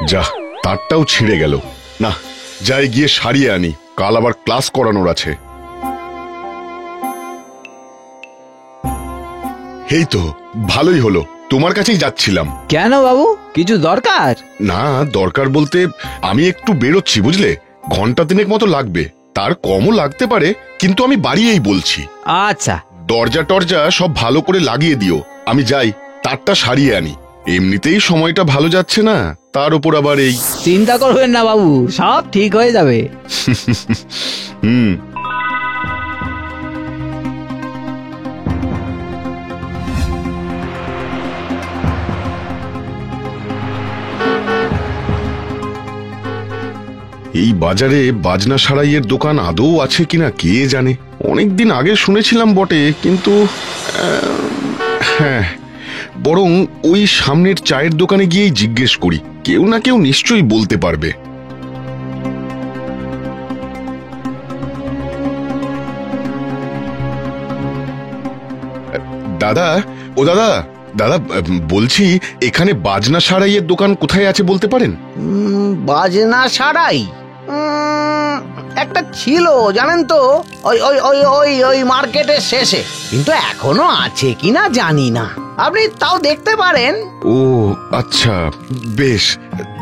যা, তারটাও ছিঁড়ে গেল। না, যাই গিয়ে সারিয়ে আনি, কাল আবার ক্লাস করানোর আছে। এই তো ভালোই হলো, তোমার কাছেই যাচ্ছিলাম। কেন বাবু, কিছু দরকার? না, দরকার বলতে আমি একটু বেরোচ্ছি বুঝলে, ঘন্টা তিনেক মতো লাগবে, তার কমও লাগতে পারে, কিন্তু আমি বাড়িয়েই বলছি। আচ্ছা। দরজা টরজা সব ভালো করে লাগিয়ে দিও, আমি যাই তারটা সারিয়ে আনি। এমনিতেই সময়টা ভালো যাচ্ছে না, তার উপর আবার এই। চিন্তা করবেন না বাবু, সব ঠিক হয়ে যাবে। হুম। এই বাজারে বাজনা সারাইয়ের দোকান আদৌ আছে কিনা কে জানে। অনেকদিন আগে শুনেছিলাম বটে, কিন্তু হ্যাঁ, বরং ওই সামনের চায়ের দোকানে গিয়েই জিজ্ঞেস করি, কেউ না কেউ নিশ্চয়ই বলতে পারবে। দাদা, ও দাদা, দাদা বলছি, এখানে বাজনা সারাইয়ের দোকান কোথায় আছে বলতে পারেন? বাজনা সারাই একটা ছিল জানেন তো, ওই ওই ওই ওই ওই মার্কেটের শেষে, কিন্তু এখনো আছে কিনা জানি না, আপনি তাও দেখতে পারেন। ও আচ্ছা, বেশ,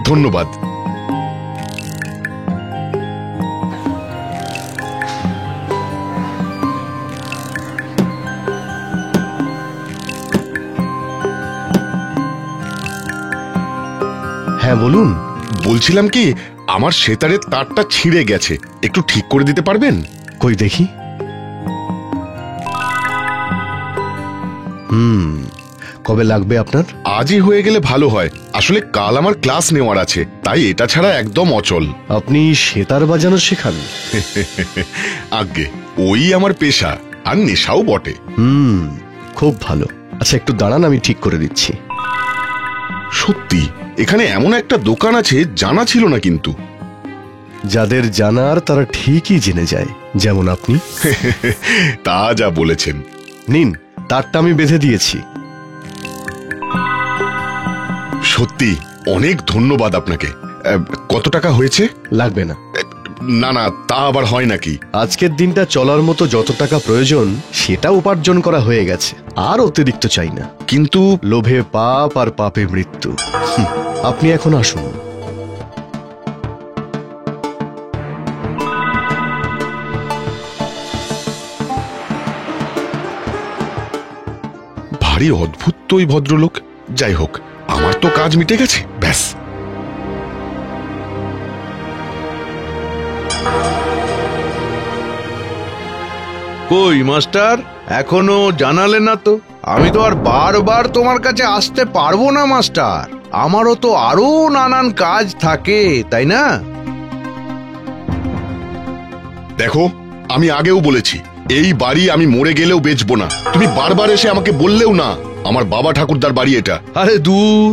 ধন্যবাদ। হ্যাঁ বলুন। বলছিলাম কি, আমার সেতারের তারটা ছিঁড়ে গেছে, একটু ঠিক করে দিতে পারবেন? কই দেখি। কবে লাগবে আপনার? আজই হয়ে গেলে ভালো হয়, আসলে কাল আমার ক্লাস নেওয়ার আছে, তাই এটা ছাড়া একদম অচল। আপনি সেতার বাজানো শেখান? আজ্ঞে, ওই আমার পেশা, আর নেশাও বটে। খুব ভালো। আচ্ছা একটু দাঁড়ান, আমি ঠিক করে দিচ্ছি। সত্যি এখানে এমন একটা দোকান আছে, জানা ছিল না কিন্তু। যাদের জানার তারা ঠিকই জেনে যায়, যেমন আপনি। তা যা বলেছেন। নিন, তারটা আমি বেঁধে দিয়েছি। সত্যি অনেক ধন্যবাদ আপনাকে। কত টাকা হয়েছে? লাগবে না। না না, তা আবার হয় নাকি? আজকের দিনটা চলার মতো যত টাকা প্রয়োজন সেটা উপার্জন করা হয়ে গেছে, আর অতিরিক্ত চাই না। কিন্তু লোভে পাপ আর পাপে মৃত্যু। আপনি এখন আসুন। ভারী অদ্ভুত তো ওই ভদ্রলোক। যাই হোক, আমার তো কাজ মিটে গেছে, ব্যাস। কই মাস্টার, এখনো জানালে না তো? আমি তো আর বারবার তোমার কাছে আসতে পারবো না মাস্টার, আমারও তো আরো নানান কাজ থাকে, তাই না? দেখো, আমি আগেও বলেছি, এই বাড়ি আমি মরে গেলেও বেচবো না। তুমি বারবার এসে আমাকে বললেও না, আমার বাবা ঠাকুরদার বাড়ি এটা। আরে দূর,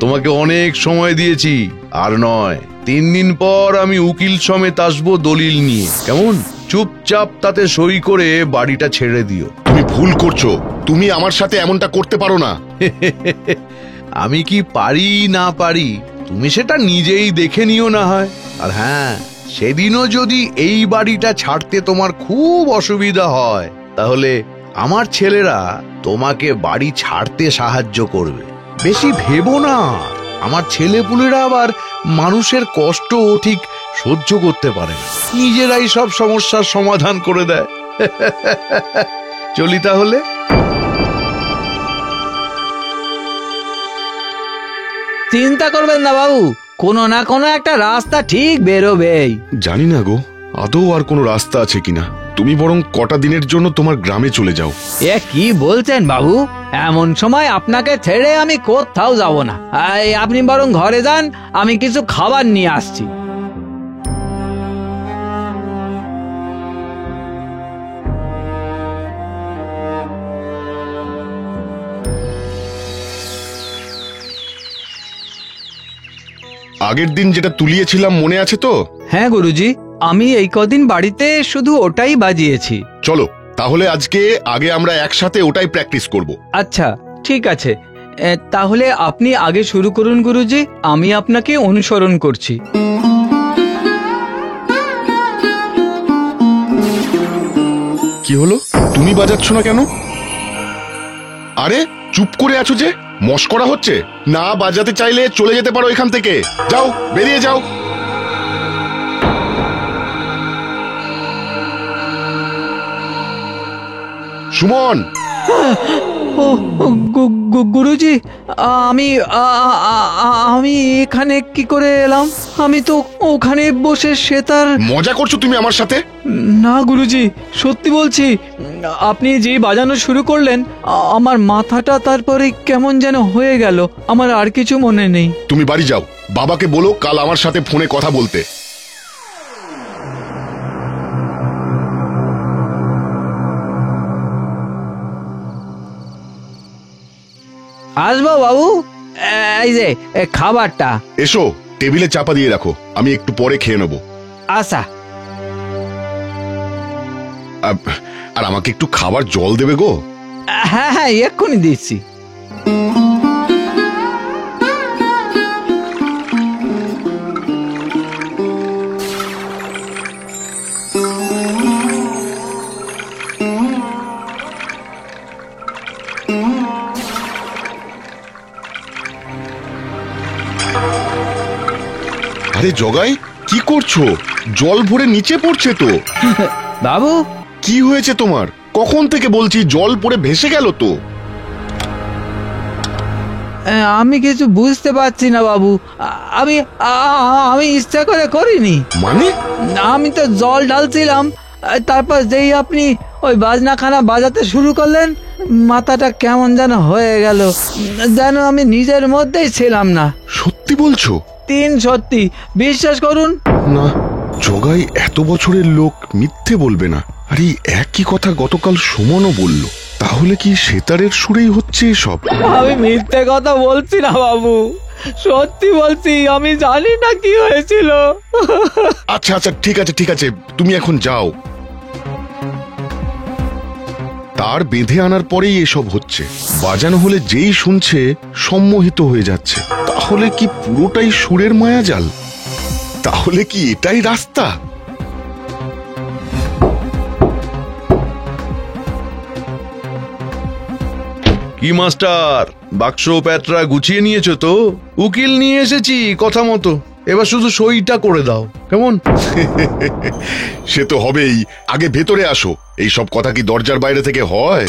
তোমাকে অনেক সময় দিয়েছি, আর নয় 3 দিন পর আমি উকিল সমেত আসবো দলিল নিয়ে, কেমন? চুপচাপ তাতে সই করে বাড়িটা ছেড়ে দিও। তুমি ভুল করছো, তুমি আমার সাথে এমনটা করতে পারো না। আমি কি পারি না পারি তুমি সেটা নিজেই দেখে নিও না হয়। আর হ্যাঁ, সেদিনও যদি এই বাড়িটা ছাড়তে তোমার খুব অসুবিধা হয়, তাহলে আমার ছেলেরা তোমাকে বাড়ি ছাড়তে সাহায্য করবে। বেশি ভেবো না, আমার ছেলেপুলেরা আবার মানুষের কষ্ট ঠিক সহ্য করতে পারে না, নিজেরাই সব সমস্যার সমাধান করে দেয়। চলি তাহলে। চিন্তা করবেন না বাবু, কোনো না কোনো একটা রাস্তা ঠিক বেরোবেই। জানি না গো, আদৌ আর কোনো রাস্তা আছে কিনা। তুমি বরং কটা দিনের জন্য তোমার গ্রামে চলে যাও। এ কি বলছেন বাবু, এমন সময় আপনাকে ছেড়ে আমি কোথাও যাব না। আপনি বরং ঘরে যান, আমি কিছু খাবার নিয়ে আসছি। আগের দিন যেটা তুলিয়েছিলাম মনে আছে তো? হ্যাঁ গুরুজি, আমি এই কদিন বাড়িতে শুধু ওটাই বাজিয়েছি। চলো তাহলে আজকে আগে আমরা একসাথে ওটাই প্র্যাকটিস করব। আচ্ছা ঠিক আছে, তাহলে আপনি আগে শুরু করুন গুরুজি, আমি আপনাকে অনুসরণ করছি। কি হলো, তুমি বাজাচ্ছ না কেন? আরে চুপ করে আছো যে, মশকরা হচ্ছে? না বাজাতে চাইলে চলে যেতে পারো এখান থেকে, যাও, বেরিয়ে যাও। সুমন, ও গুরুজি, আমি আমি এখানে কি করে এলাম? আমি তো ওখানে বসে সেতার। মজা করছো তুমি আমার সাথে? না গুরুজি, সত্যি বলছি, আপনি যে বাজানো শুরু করলেন আমার মাথাটা তারপরে কেমন যেন হয়ে গেল, আমার আর কিছু মনে নেই। তুমি বাড়ি যাও, বাবাকে বলো কাল আমার সাথে ফোনে কথা বলতে। আসবো বাবু, এই যে খাবারটা। এসো, টেবিলে চাপা দিয়ে রাখো, আমি একটু পরে খেয়ে নেবো। আচ্ছা। আর আমাকে একটু খাবার জল দেবে গো। হ্যাঁ হ্যাঁ, এক্ষুনি দিচ্ছি। আরে জগাই, কি করছো? জল ভরে নিচে পড়ছে তো। বাবু, কি হয়েছে তোমার? কখন থেকে বলছি জল পড়ে ভেসে গেল তো। আমি কিছু বুঝতে পারছি না বাবু, আমি আমি ইচ্ছা করে করিনি। মানে? আমি তো জল ঢালছিলাম, তারপর যেই আপনি ওই বাজনাখানা বাজাতে শুরু করলেন, মাথাটা কেমন যেন হয়ে গেল, যেন আমি নিজের মধ্যেই ছিলাম না। সত্যি বলছো? সত্যি, বিশ্বাস করুন। না, জগাই এত বছরের লোক মিথ্যে বলবে না। আর এই একই কথা গতকাল সুমনও বলল। তাহলে কি সেতারের সুরেই হচ্ছে এসব? আমি মিথ্যে কথা বলছি না বাবু, সত্যি বলছি, আমি জানি না কি হয়েছিল। আচ্ছা আচ্ছা, ঠিক আছে ঠিক আছে, তুমি এখন যাও। তার বেঁধে আনার পরেই এসব হচ্ছে। বাজানো হলে যেই শুনছে সম্মোহিত হয়ে যাচ্ছে। তাহলে কি পুরোটাই সুরের মায়াজাল? তাহলে কি এটাই রাস্তা? কি মাস্টার, বাক্স প্যাটরা গুছিয়ে নিয়েছো তো? উকিল নিয়ে এসেছি কথা মতো, এবার শুধু সইটা করে দাও, কেমন? সে তো হবেই, আগে ভেতরে আসো। এই সব কথা কি দরজার বাইরে থেকে হয়?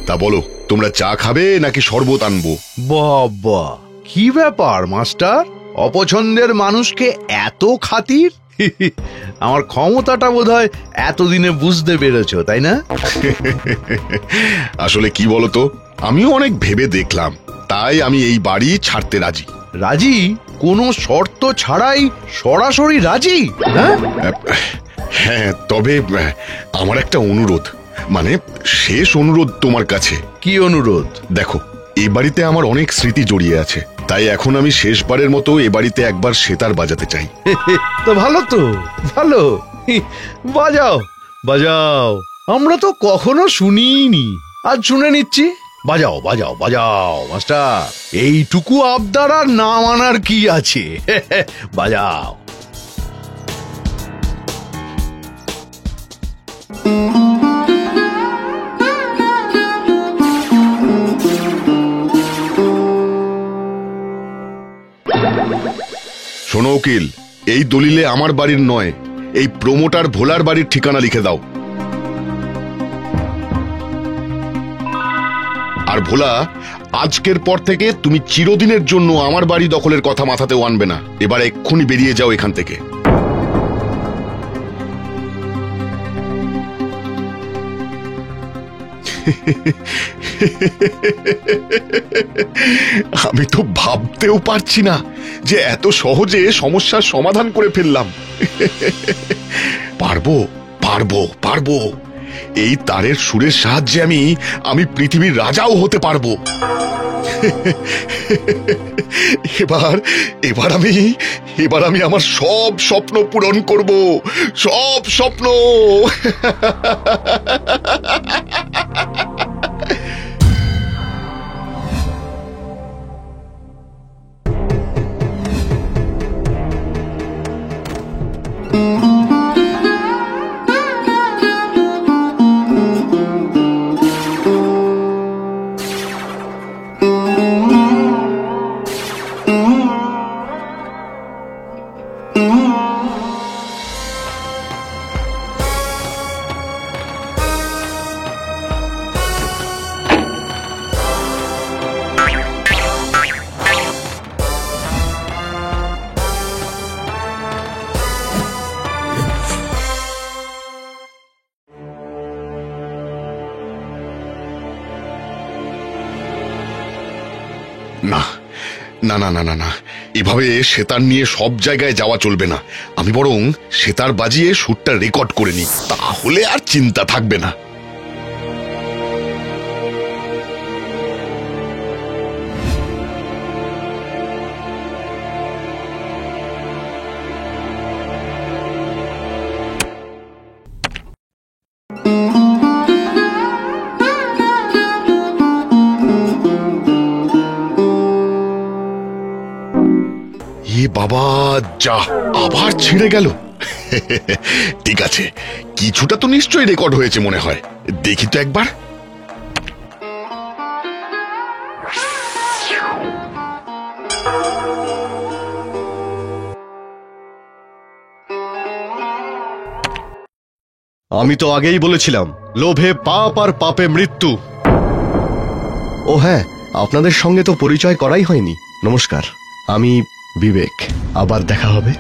তা বলো, তোমরা চা খাবে নাকি শরবত আনবো? বাবা, কি ব্যাপার মাস্টার, অপছন্দের মানুষকে এত খাতির? আমার ক্ষমতাটা বোধহয় এতদিনে বুঝতে পেরেছো, তাই না? আসলে কি বলতো, আমিও অনেক ভেবে দেখলাম, তাই আমি এই বাড়ি ছাড়তে রাজি। রাজি? কোনো শর্ত ছাড়াই সরাসরি রাজি? হ্যাঁ হ্যাঁ, তবে আমার একটা অনুরোধ, মানে শেষ অনুরোধ তোমার কাছে। কি অনুরোধ? দেখো, এই বাড়িতে আমার অনেক স্মৃতি জড়িয়ে আছে, তাই এখন আমি শেষবারের মতো এ বাড়িতে একবার সেতার বাজাতে চাই। তো ভালো, তো ভালো, বাজাও বাজাও, আমরা তো কখনো শুনিনি, আজ শুনে নিচ্ছি। বাজাও বাজাও বাজাও মাস্টার, এইটুকু আবদার আর না মানার কি আছে? বাজাও। শোনো উকিল, এই দলিলে আমার বাড়ির নয়, এই প্রমোটার ভোলার বাড়ির ঠিকানা লিখে দাও। আর ভোলা, আজকের পর থেকে তুমি চিরদিনের জন্য আমার বাড়ি দখলের কথা মাথাতেও আনবে না। এবার এক্ষুনি বেরিয়ে যাও এখান থেকে। আমি তো ভাবতেও পারছি না যে এত সহজে সমস্যার সমাধান করে ফেললাম। পারবো পারবো পারবো, এই তারের সুরের সাহায্যে আমি পৃথিবীর রাজাও হতে পারবো। এবার আমি আমার সব স্বপ্ন পূরণ করব, সব স্বপ্ন। না না না না না না, এভাবে সেতার নিয়ে সব জায়গায় যাওয়া চলবে না। আমি বরং সেতার বাজিয়ে সুরটা রেকর্ড করে নিই, তাহলে আর চিন্তা থাকবে না। বাবা, যা আবার ছিঁড়ে গেল। ঠিক আছে, কিছুটা তো নিশ্চয়ই রেকর্ড হয়েছে মনে হয়, দেখি তো একবার। আমি তো আগেই বলেছিলাম, লোভে পাপ আর পাপে মৃত্যু। ও হ্যাঁ, আপনাদের সঙ্গে তো পরিচয় করাই হয়নি। নমস্কার, আমি বিবেক। আবার দেখা হবে।